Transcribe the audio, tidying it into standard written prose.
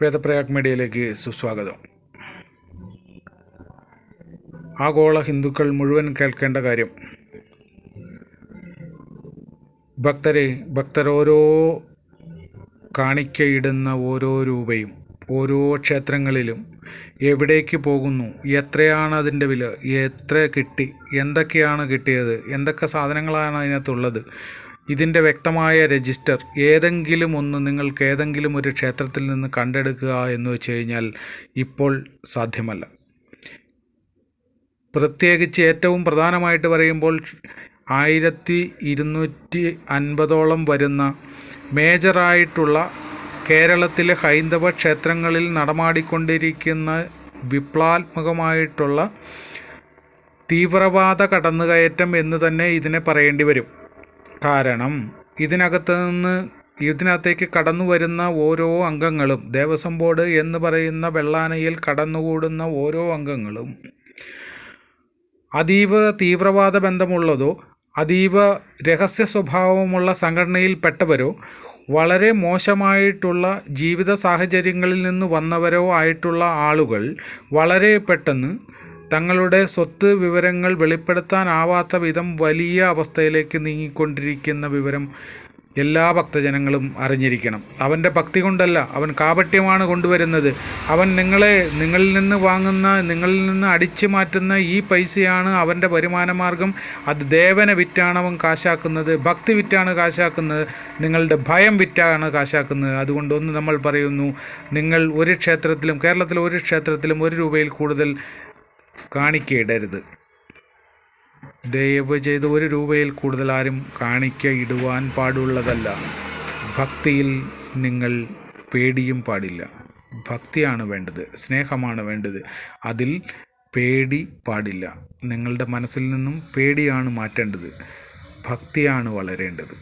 വേദപ്രയാഗ് മീഡിയയിലേക്ക് സുസ്വാഗതം. ആഗോള ഹിന്ദുക്കൾ മുഴുവൻ കേൾക്കേണ്ട കാര്യം. ഭക്തരോരോ കാണിക്കയിടുന്ന ഓരോ രൂപയും ഓരോ ക്ഷേത്രങ്ങളിലും എവിടേക്ക് പോകുന്നു, എത്രയാണ് അതിൻ്റെ വില, എത്ര കിട്ടി, എന്തൊക്കെയാണ് കിട്ടിയത്, എന്തൊക്കെ സാധനങ്ങളാണ് അതിനകത്തുള്ളത്, ഇതിൻ്റെ വ്യക്തമായ രജിസ്റ്റർ ഏതെങ്കിലും ഒന്ന് നിങ്ങൾക്ക് ഏതെങ്കിലും ഒരു ക്ഷേത്രത്തിൽ നിന്ന് കണ്ടെടുക്കുക എന്ന് വെച്ച് കഴിഞ്ഞാൽ ഇപ്പോൾ സാധ്യമല്ല. പ്രത്യേകിച്ച് ഏറ്റവും പ്രധാനമായിട്ട് പറയുമ്പോൾ 1250 വരുന്ന മേജറായിട്ടുള്ള കേരളത്തിലെ ഹൈന്ദവ ക്ഷേത്രങ്ങളിൽ നടമാടിക്കൊണ്ടിരിക്കുന്ന വിപ്ലവാത്മകമായിട്ടുള്ള തീവ്രവാദ കടന്നുകയറ്റം എന്ന് തന്നെ ഇതിനെ പറയേണ്ടി വരും. കാരണം ഇതിനകത്തേക്ക് കടന്നു വരുന്ന ഓരോ അംഗങ്ങളും, ദേവസ്വം ബോർഡ് എന്ന് പറയുന്ന വെള്ളാനയിൽ കടന്നുകൂടുന്ന ഓരോ അംഗങ്ങളും അതീവ തീവ്രവാദ ബന്ധമുള്ളതോ അതീവ രഹസ്യ സ്വഭാവമുള്ള സംഘടനയിൽപ്പെട്ടവരോ വളരെ മോശമായിട്ടുള്ള ജീവിത സാഹചര്യങ്ങളിൽ നിന്ന് വന്നവരോ ആയിട്ടുള്ള ആളുകൾ വളരെ പെട്ടെന്ന് തങ്ങളുടെ സ്വത്ത് വിവരങ്ങൾ വെളിപ്പെടുത്താനാവാത്ത വിധം വലിയ അവസ്ഥയിലേക്ക് നീങ്ങിക്കൊണ്ടിരിക്കുന്ന വിവരം എല്ലാ ഭക്തജനങ്ങളും അറിഞ്ഞിരിക്കണം. അവൻ്റെ ഭക്തി കൊണ്ടല്ല, അവൻ കാപട്യമാണ് കൊണ്ടുവരുന്നത്. അവൻ നിങ്ങളിൽ നിന്ന് വാങ്ങുന്ന, നിങ്ങളിൽ നിന്ന് അടിച്ചു മാറ്റുന്ന ഈ പൈസയാണ് അവൻ്റെ വരുമാനമാർഗം. അത് ദേവനെ വിറ്റാണ് അവൻ കാശാക്കുന്നത്, ഭക്തി വിറ്റാണ് കാശാക്കുന്നത്, നിങ്ങളുടെ ഭയം വിറ്റാണ് കാശാക്കുന്നത്. അതുകൊണ്ടൊന്ന് നമ്മൾ പറയുന്നു, നിങ്ങൾ ഒരു ക്ഷേത്രത്തിലും, കേരളത്തിലെ ഒരു ക്ഷേത്രത്തിലും 1 രൂപയിൽ കൂടുതൽ കാണിക്കയിടരുത്. ദയവ് ചെയ്ത് 1 രൂപയിൽ കൂടുതൽ ആരും കാണിക്ക ഇടുവാൻ പാടുള്ളതല്ല. ഭക്തിയിൽ നിങ്ങൾ പേടിയും പാടില്ല. ഭക്തിയാണ് വേണ്ടത്, സ്നേഹമാണ് വേണ്ടത്. അതിൽ പേടി പാടില്ല. നിങ്ങളുടെ മനസ്സിൽ നിന്നും പേടിയാണ് മാറ്റേണ്ടത്, ഭക്തിയാണ് വളരേണ്ടത്.